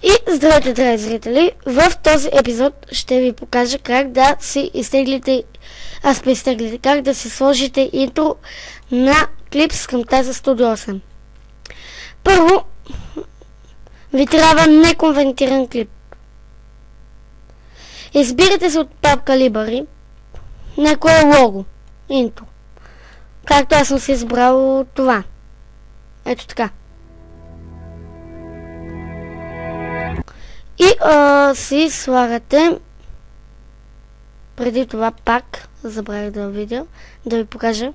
И здравейте, драги зрители! В този епизод ще ви покажа как да си изтеглите, как да си сложите интро на клип с Camtasia Studio 8. Първо, ви трябва неконвертиран клип. Избирате се от папка Library някое лого, интро. Както аз съм си избрал това. Ето така. И си слагате, преди това пак забравих да ви покажа.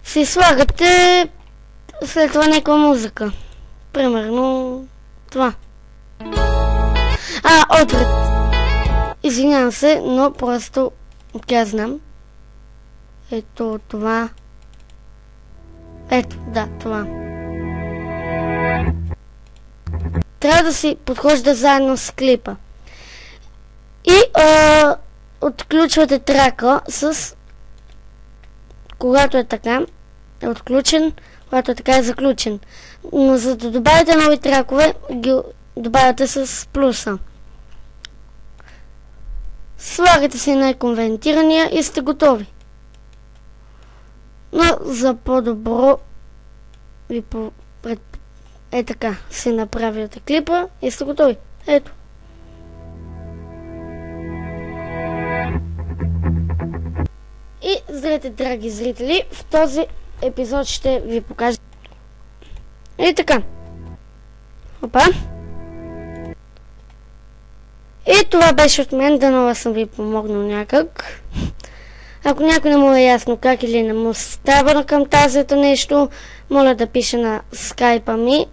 Си слагате след това някаква музика. Примерно това. Отвред. Извинявам се, но просто тя знам. Ето това. Ето, да, това. Трябва да си подхожда заедно с клипа. И отключвате трака с... Когато е така, е отключен, когато е така е заключен. Но за да добавите нови тракове, ги добавяте с плюса. Слагате си най-конвертирания и сте готови. Но за по-добро е така, си направите клипа и сте готови. Ето. И здравейте, драги зрители, в този епизод ще ви покажа. И така. Опа. И това беше от мен, дано съм ви помогнал някак. Ако някой не му е ясно как или не му става на Camtasia нещо, моля да пише на скайпа ми.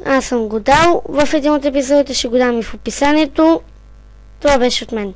Аз съм го дал в един от епизодите, ще го дам и в описанието. Това беше от мен.